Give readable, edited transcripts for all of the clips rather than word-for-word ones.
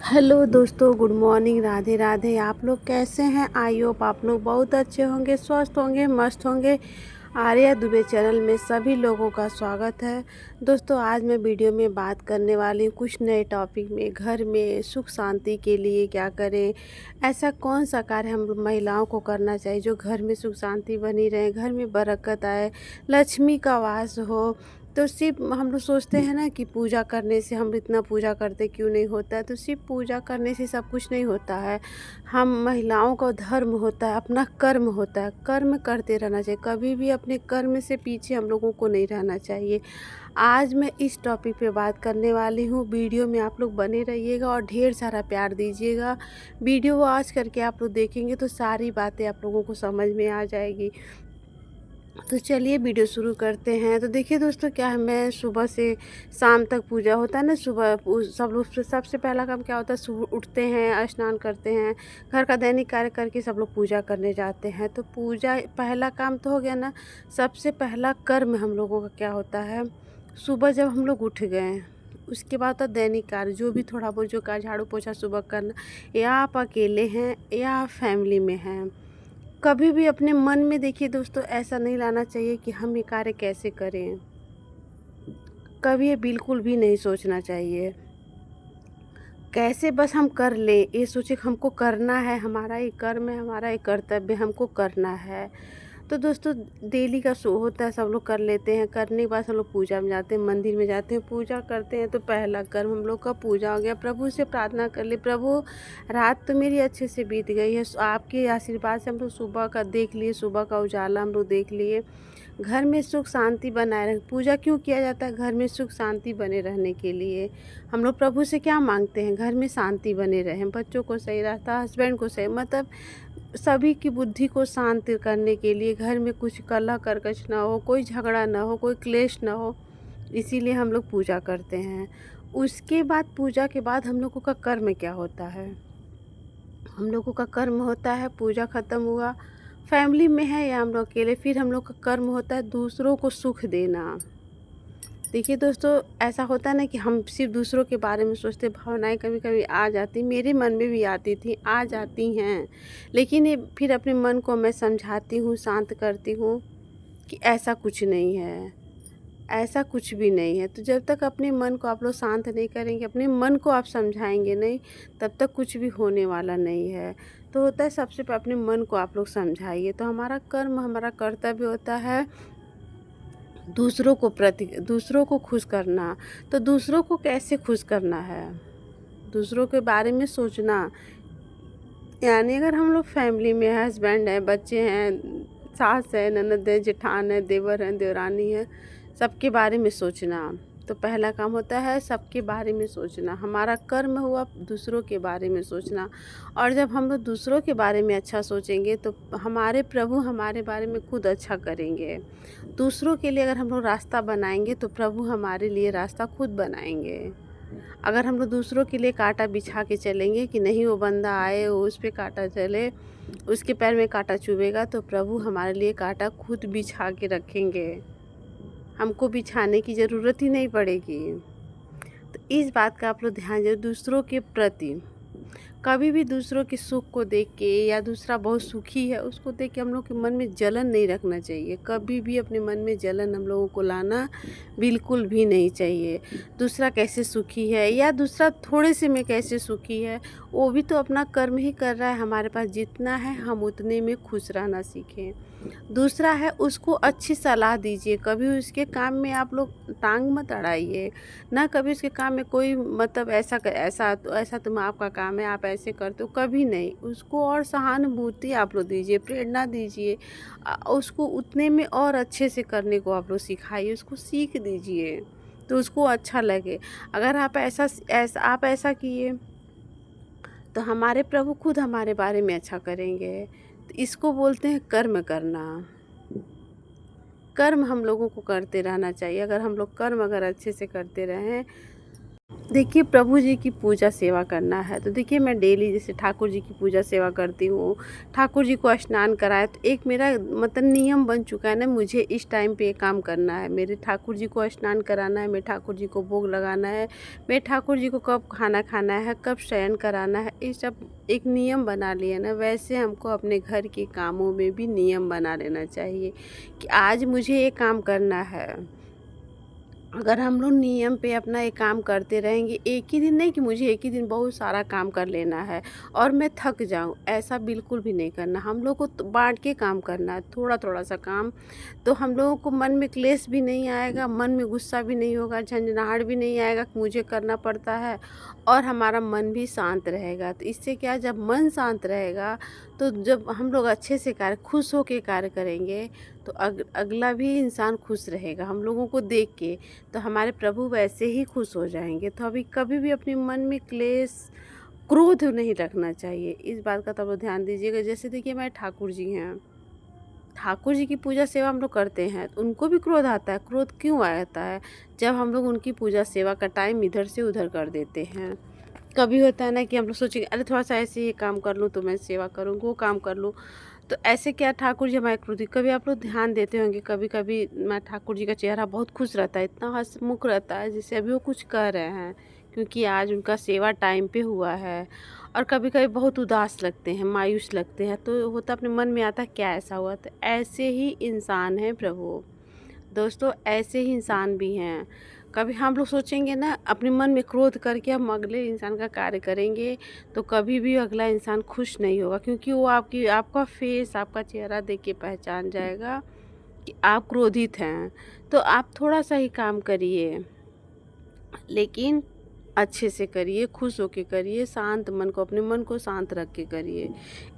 Hello दोस्तों, good morning, Radhe Radhe. आप लोग कैसे हैं? आई होप आप लोग बहुत अच्छे होंगे, स्वस्थ होंगे, मस्त होंगे। आर्या दुबे चैनल में सभी लोगों का स्वागत है। दोस्तों, आज मैं वीडियो में बात करने वाली हूँ कुछ नए टॉपिक में। घर में सुख शांति के लिए क्या करें, ऐसा कौन सा कार्य हम महिलाओं को करना चाहिए जो घर में सुख शांति बनी रहे, घर में बरकत आए, लक्ष्मी का वास हो। तो सिर्फ हम लोग सोचते हैं ना कि पूजा करने से, हम इतना पूजा करते क्यों नहीं होता है। तो सिर्फ पूजा करने से सब कुछ नहीं होता है। हम महिलाओं का धर्म होता है, अपना कर्म होता है, कर्म करते रहना चाहिए। कभी भी अपने कर्म से पीछे हम लोगों को नहीं रहना चाहिए। आज मैं इस टॉपिक पे बात करने वाली हूँ। वीडियो में आप लोग बने रहिएगा और ढेर सारा प्यार दीजिएगा। वीडियो वॉच करके आप लोग देखेंगे तो सारी बातें आप लोगों को समझ में आ जाएगी। तो चलिए वीडियो शुरू करते हैं। तो देखिए दोस्तों, क्या है, मैं सुबह से शाम तक पूजा होता है ना। सुबह सब लोग सबसे पहला काम क्या होता है, सुबह उठते हैं, स्नान करते हैं, घर का दैनिक कार्य करके सब लोग पूजा करने जाते हैं। तो पूजा पहला काम तो हो गया ना। सबसे पहला कर्म हम लोगों का क्या होता है, सुबह जब हम लोग उठ गए उसके बाद तो दैनिक कार्य जो भी थोड़ा बहुत जो का झाड़ू पोछा सुबह करना, या आप अकेले हैं या आप फैमिली में हैं। कभी भी अपने मन में देखिए दोस्तों, ऐसा नहीं लाना चाहिए कि हम ये कार्य कैसे करें। कभी ये बिल्कुल भी नहीं सोचना चाहिए। कैसे बस हम कर लें, ये सोचे कि हमको करना है, हमारा ये कर्म है, हमारा ये कर्तव्य, हमको करना है। तो दोस्तों, डेली का शो होता है, सब लोग कर लेते हैं। करने के बाद सब लोग पूजा में जाते हैं, मंदिर में जाते हैं, पूजा करते हैं। तो पहला कर्म हम लोग का पूजा हो गया। प्रभु से प्रार्थना कर ले, प्रभु रात तो मेरी अच्छे से बीत गई है, आपके आशीर्वाद से हम लोग सुबह का देख लिए, सुबह का उजाला हम लोग देख लिए। घर में सुख शांति बनाए रहे। पूजा क्यों किया जाता है? घर में सुख शांति बने रहने के लिए। हम लोग प्रभु से क्या मांगते हैं? घर में शांति बने रहे, बच्चों को सही रास्ता, हस्बैंड को सही, मतलब सभी की बुद्धि को शांत करने के लिए। घर में कुछ कलह करकश ना हो, कोई झगड़ा ना हो, कोई क्लेश ना हो, इसीलिए हम लोग पूजा करते हैं। उसके बाद, पूजा के बाद हम लोगों का कर्म क्या होता है? हम लोगों का कर्म होता है, पूजा ख़त्म हुआ, फैमिली में है या हम लोग अकेले, फिर हम लोग का कर्म होता है दूसरों को सुख देना। देखिए दोस्तों, ऐसा होता है ना कि हम सिर्फ दूसरों के बारे में सोचते, भावनाएं कभी कभी आ जाती, मेरे मन में भी आती थी, आ जाती हैं। लेकिन ये फिर अपने मन को मैं समझाती हूँ, शांत करती हूँ कि ऐसा कुछ नहीं है, ऐसा कुछ भी नहीं है। तो जब तक अपने मन को आप लोग शांत नहीं करेंगे, अपने मन को आप समझाएंगे नहीं, तब तक कुछ भी होने वाला नहीं है। तो होता है, सबसे पहले अपने मन को आप लोग समझाइए। तो हमारा कर्म, हमारा कर्तव्य होता है दूसरों को खुश करना। तो दूसरों को कैसे खुश करना है? दूसरों के बारे में सोचना। यानी अगर हम लोग फैमिली में है, हस्बैंड है, बच्चे हैं, सास है, ननद है, जेठान है, देवर है, देवरानी है, सबके बारे में सोचना। तो पहला काम होता है सबके बारे में सोचना। हमारा कर्म हुआ दूसरों के बारे में सोचना। और जब हम लोग दूसरों के बारे में अच्छा सोचेंगे तो हमारे प्रभु हमारे बारे में खुद अच्छा करेंगे। दूसरों के लिए अगर हम लोग रास्ता बनाएंगे तो प्रभु हमारे लिए रास्ता खुद बनाएंगे। अगर हम लोग दूसरों के लिए कांटा बिछा के चलेंगे कि नहीं, वो बंदा आए, वो उस पे कांटा चले, उसके पैर में कांटा चुभेगा, तो प्रभु हमारे लिए कांटा खुद बिछा के रखेंगे। हमको बिछाने की ज़रूरत ही नहीं पड़ेगी। तो इस बात का आप लोग ध्यान दें। दूसरों के प्रति कभी भी दूसरों के सुख को देख के, या दूसरा बहुत सुखी है उसको देख के हम लोग के मन में जलन नहीं रखना चाहिए। कभी भी अपने मन में जलन हम लोगों को लाना बिल्कुल भी नहीं चाहिए। दूसरा कैसे सुखी है या दूसरा थोड़े से में कैसे सुखी है, वो भी तो अपना कर्म ही कर रहा है। हमारे पास जितना है हम उतने में खुश रहना सीखें। दूसरा है, उसको अच्छी सलाह दीजिए। कभी उसके काम में आप लोग टांग मत अड़ाइए, ना कभी उसके काम में कोई मतलब ऐसा तुम आपका काम है, आप ऐसे करते हो, कभी नहीं। उसको और सहानुभूति आप लोग दीजिए, प्रेरणा दीजिए। उसको उतने में और अच्छे से करने को आप लोग सिखाइए, उसको सीख दीजिए तो उसको अच्छा लगे। अगर आप ऐसा किए तो हमारे प्रभु खुद हमारे बारे में अच्छा करेंगे। तो इसको बोलते हैं कर्म करना। कर्म हम लोगों को करते रहना चाहिए। अगर हम लोग कर्म अगर अच्छे से करते रहें देखिए, प्रभु जी की पूजा सेवा करना है तो देखिए मैं डेली जैसे ठाकुर जी की पूजा सेवा करती हूँ, ठाकुर जी को स्नान कराए तो एक मेरा मतलब नियम बन चुका है ना, मुझे इस टाइम पे ये काम करना है, मेरे ठाकुर जी को स्नान कराना है, मेरे ठाकुर जी को भोग लगाना है, मेरे ठाकुर जी को कब खाना खाना है, कब शयन कराना है, ये सब एक नियम बना लिया ना। वैसे हमको अपने घर के कामों में भी नियम बना लेना चाहिए कि आज मुझे ये काम करना है। अगर हम लोग नियम पे अपना ये काम करते रहेंगे, एक ही दिन नहीं कि मुझे एक ही दिन बहुत सारा काम कर लेना है और मैं थक जाऊं, ऐसा बिल्कुल भी नहीं करना। हम लोग को तो बांट के काम करना है, थोड़ा थोड़ा सा काम, तो हम लोगों को मन में क्लेश भी नहीं आएगा, मन में गुस्सा भी नहीं होगा, झंझनाहट भी नहीं आएगा कि मुझे करना पड़ता है, और हमारा मन भी शांत रहेगा। तो इससे क्या, जब मन शांत रहेगा तो जब हम लोग अच्छे से कार्य खुश होकर कार्य करेंगे तो अगला भी इंसान खुश रहेगा हम लोगों को देख के, तो हमारे प्रभु वैसे ही खुश हो जाएंगे। तो अभी कभी भी अपने मन में क्लेश क्रोध नहीं रखना चाहिए, इस बात का तो आप लोग ध्यान दीजिएगा। जैसे देखिए हमारे ठाकुर जी हैं, ठाकुर जी की पूजा सेवा हम लोग करते हैं तो उनको भी क्रोध आता है। क्रोध क्यों आता है? जब हम लोग उनकी पूजा सेवा का टाइम इधर से उधर कर देते हैं। कभी होता है ना कि हम लोग सोचेंगे अरे थोड़ा सा ऐसे ये काम कर लूँ तो मैं सेवा करूँ, वो काम कर लूँ, तो ऐसे क्या ठाकुर जी हमारे क्रोधी। कभी आप लोग ध्यान देते होंगे, कभी कभी मैं ठाकुर जी का चेहरा बहुत खुश रहता है, इतना हंसमुख रहता है जैसे अभी वो कुछ कर रहे हैं, क्योंकि आज उनका सेवा टाइम पे हुआ है। और कभी कभी बहुत उदास लगते हैं, मायूस लगते हैं, तो होता अपने मन में आता है क्या ऐसा हुआ। तो ऐसे ही इंसान है प्रभु, दोस्तों ऐसे ही इंसान भी हैं। कभी हम लोग सोचेंगे ना अपने मन में क्रोध करके हम अगले इंसान का कार्य करेंगे तो कभी भी अगला इंसान खुश नहीं होगा, क्योंकि वो आपका फेस, आपका चेहरा देख के पहचान जाएगा कि आप क्रोधित हैं। तो आप थोड़ा सा ही काम करिए, लेकिन अच्छे से करिए, खुश होके करिए, शांत मन को, अपने मन को शांत रख के करिए।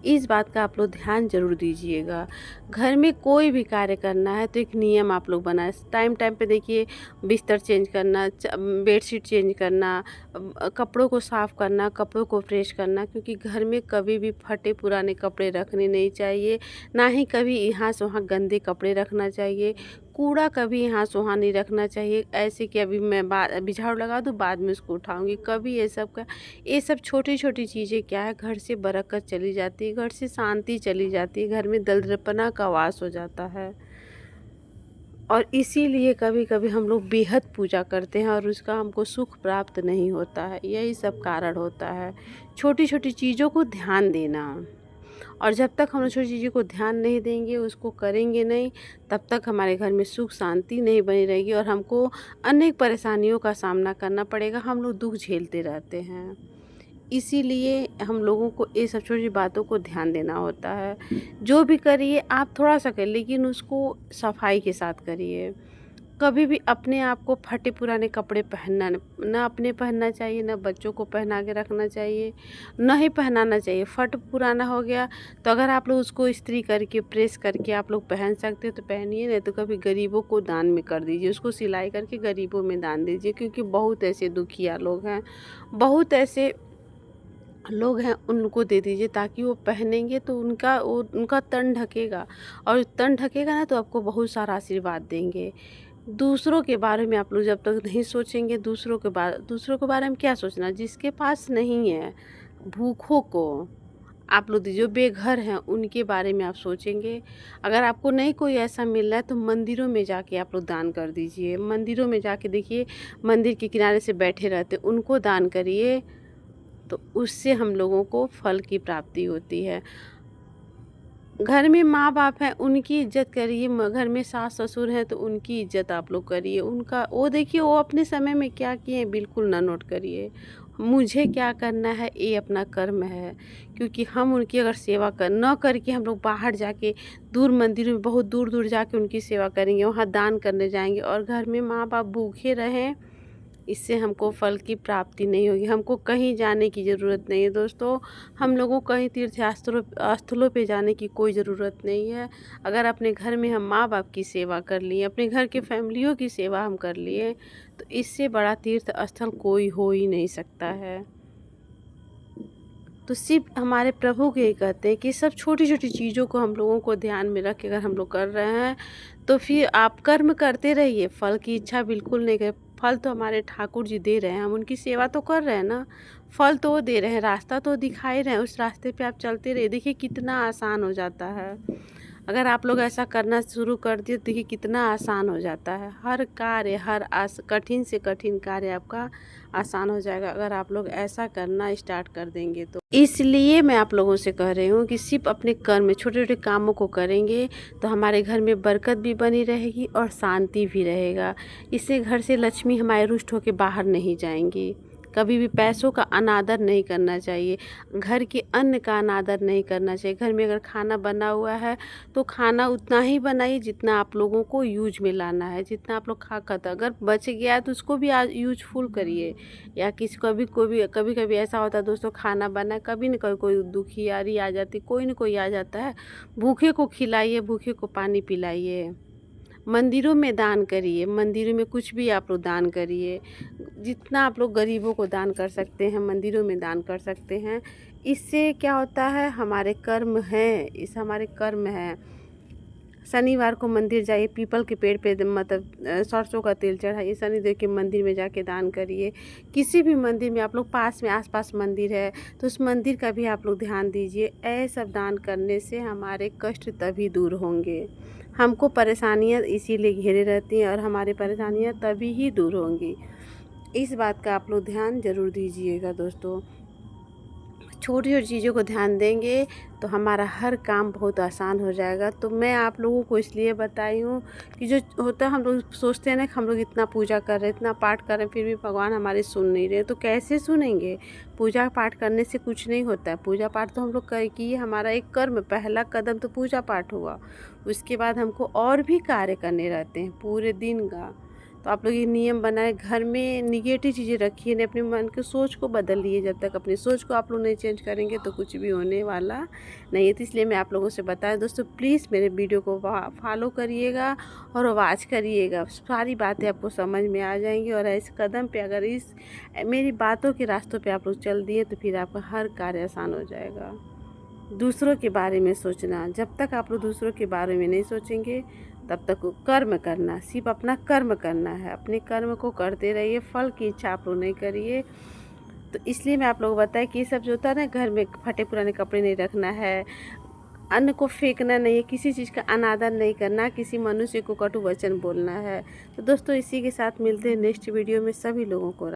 इस बात का आप लोग ध्यान ज़रूर दीजिएगा। घर में कोई भी कार्य करना है तो एक नियम आप लोग बनाएं। टाइम टाइम पे देखिए, बिस्तर चेंज करना, बेडशीट चेंज करना, कपड़ों को साफ़ करना, कपड़ों को प्रेस करना, क्योंकि घर में कभी भी फटे पुराने कपड़े रखने नहीं चाहिए, ना ही कभी यहाँ से वहाँ गंदे कपड़े रखना चाहिए। कूड़ा कभी यहाँ से वहाँ नहीं रखना चाहिए, ऐसे कि अभी मैं अभी झाड़ू लगा दूँ बाद में उसको उठाऊँगी, कभी ये सब छोटी छोटी चीज़ें क्या है, घर से बरकत चली जाती है, घर से शांति चली जाती है, घर में दरिद्रपना का वास हो जाता है। और इसीलिए कभी कभी हम लोग बेहद पूजा करते हैं और उसका हमको सुख प्राप्त नहीं होता है, यही सब कारण होता है। छोटी छोटी चीज़ों को ध्यान देना, और जब तक हम लोग छोटी चीज़ों को ध्यान नहीं देंगे, उसको करेंगे नहीं, तब तक हमारे घर में सुख शांति नहीं बनी रहेगी और हमको अनेक परेशानियों का सामना करना पड़ेगा। हम लोग दुख झेलते रहते हैं, इसीलिए हम लोगों को ये सब छोटी बातों को ध्यान देना होता है। जो भी करिए आप थोड़ा सा करिए, लेकिन उसको सफाई के साथ करिए। कभी भी अपने आप को फटे पुराने कपड़े पहनना ना अपने पहनना चाहिए, ना बच्चों को पहना के रखना चाहिए, ना ही पहनाना चाहिए। फट पुराना हो गया तो अगर आप लोग उसको इस्त्री करके प्रेस करके आप लोग पहन सकते हो तो पहनिए, नहीं तो कभी गरीबों को दान में कर दीजिए, उसको सिलाई करके गरीबों में दान दीजिए, क्योंकि बहुत ऐसे दुखिया लोग हैं, बहुत ऐसे लोग हैं, उनको दे दीजिए ताकि वो पहनेंगे तो उनका तन ढकेगा, और तन ढकेगा ना तो आपको बहुत सारा आशीर्वाद देंगे। दूसरों के बारे में आप लोग जब तक नहीं सोचेंगे, दूसरों के बारे में क्या सोचना, जिसके पास नहीं है भूखों को आप लोग दीजिए, जो बेघर हैं उनके बारे में आप सोचेंगे। अगर आपको नहीं कोई ऐसा मिल रहा है तो मंदिरों में जाके आप लोग दान कर दीजिए, मंदिरों में जाके देखिए, मंदिर के किनारे से बैठे रहते उनको दान करिए, तो उससे हम लोगों को फल की प्राप्ति होती है। घर में माँ बाप हैं उनकी इज्जत करिए, घर में सास ससुर हैं तो उनकी इज्जत आप लोग करिए, उनका वो देखिए वो अपने समय में क्या किए बिल्कुल ना नोट करिए। मुझे क्या करना है ये अपना कर्म है, क्योंकि हम उनकी अगर सेवा कर न करके हम लोग बाहर जाके दूर मंदिर में बहुत दूर दूर जाके उनकी सेवा करेंगे, वहाँ दान करने जाएंगे और घर में माँ बाप भूखे रहें, इससे हमको फल की प्राप्ति नहीं होगी। हमको कहीं जाने की ज़रूरत नहीं है दोस्तों, हम लोगों को कहीं तीर्थ स्थलों पे जाने की कोई ज़रूरत नहीं है। अगर अपने घर में हम माँ बाप की सेवा कर लिए, अपने घर के फैमिलियों की सेवा हम कर लिए, तो इससे बड़ा तीर्थ स्थल कोई हो ही नहीं सकता है। तो सिर्फ हमारे प्रभु के ही कहते हैं कि सब छोटी छोटी चीज़ों को हम लोगों को ध्यान में रख के अगर हम लोग कर रहे हैं तो फिर आप कर्म करते रहिए, फल की इच्छा बिल्कुल नहीं करें। फल तो हमारे ठाकुर जी दे रहे हैं, हम उनकी सेवा तो कर रहे हैं ना, फल तो वो दे रहे हैं, रास्ता तो दिखाई रहे हैं, उस रास्ते पे आप चलते रहिए, देखिए कितना आसान हो जाता है। अगर आप लोग ऐसा करना शुरू कर दिए तो देखिए कितना आसान हो जाता है, हर कार्य कठिन से कठिन कार्य आपका आसान हो जाएगा अगर आप लोग ऐसा करना स्टार्ट कर देंगे तो। इसलिए मैं आप लोगों से कह रही हूँ कि सिर्फ अपने कर्म छोटे छोटे कामों को करेंगे तो हमारे घर में बरकत भी बनी रहेगी और शांति भी रहेगा। इससे घर से लक्ष्मी हमारे रुष्ट होकर बाहर नहीं जाएंगी। कभी भी पैसों का अनादर नहीं करना चाहिए, घर के अन्न का अनादर नहीं करना चाहिए। घर में अगर खाना बना हुआ है तो खाना उतना ही बनाइए जितना आप लोगों को यूज में लाना है, जितना आप लोग खा खाता। अगर बच गया है तो उसको भी आज यूजफुल करिए। या किसी कभी कभी ऐसा होता है दोस्तों, खाना बना कभी न कभी कोई दुखियारी आ जाती, कोई न कोई आ जाता है, भूखे को खिलाइए, भूखे को पानी पिलाइए। मंदिरों में दान करिए, मंदिरों में कुछ भी आप लोग दान करिए, जितना आप लोग गरीबों को दान कर सकते हैं मंदिरों में दान कर सकते हैं। इससे क्या होता है, हमारे कर्म हैं, इस हमारे कर्म हैं। शनिवार को मंदिर जाइए, पीपल के पेड़ पे मतलब सरसों का तेल चढ़ाइए, शनिदेव के मंदिर में जाके दान करिए। किसी भी मंदिर में आप लोग पास में आसपास मंदिर है तो उस मंदिर का भी आप लोग ध्यान दीजिए। ऐसे सब दान करने से हमारे कष्ट तभी दूर होंगे। हमको परेशानियां इसीलिए घेरे रहती हैं और हमारी परेशानियां तभी ही दूर होंगी। इस बात का आप लोग ध्यान ज़रूर दीजिएगा दोस्तों। छोटी छोटी चीज़ों को ध्यान देंगे तो हमारा हर काम बहुत आसान हो जाएगा। तो मैं आप लोगों को इसलिए बताई हूँ कि जो होता है, हम लोग सोचते हैं ना कि हम लोग इतना पूजा कर रहे हैं, इतना पाठ कर रहे हैं, फिर भी भगवान हमारी सुन नहीं रहे, तो कैसे सुनेंगे। पूजा पाठ करने से कुछ नहीं होता है। पूजा पाठ तो हम लोग किए, हमारा एक कर्म, पहला कदम तो पूजा पाठ हुआ। उसके बाद हमको और भी कार्य करने रहते हैं पूरे दिन का। तो आप लोग ये नियम बनाए, घर में निगेटिव चीज़ें रखिए नहीं, अपने मन की सोच को बदल लिए। जब तक अपनी सोच को आप लोग नहीं चेंज करेंगे तो कुछ भी होने वाला नहीं है। तो इसलिए मैं आप लोगों से बताया दोस्तों, प्लीज़ मेरे वीडियो को फॉलो करिएगा और वॉच करिएगा, सारी बातें आपको समझ में आ जाएंगी। और इस कदम पे अगर इस मेरी बातों के रास्तों पे आप लोग चल दिए तो फिर आपका हर कार्य आसान हो जाएगा। दूसरों के बारे में सोचना, जब तक आप लोग दूसरों के बारे में नहीं सोचेंगे तब तक कर्म करना, सिर्फ अपना कर्म करना है। अपने कर्म को करते रहिए, फल की इच्छा आप लोग नहीं करिए। तो इसलिए मैं आप लोगों को बताया कि ये सब जो होता है ना, घर में फटे पुराने कपड़े नहीं रखना है, अन्न को फेंकना नहीं है, किसी चीज़ का अनादर नहीं करना, किसी मनुष्य को कटु वचन बोलना है। तो दोस्तों इसी के साथ मिलते हैं नेक्स्ट वीडियो में। सभी लोगों को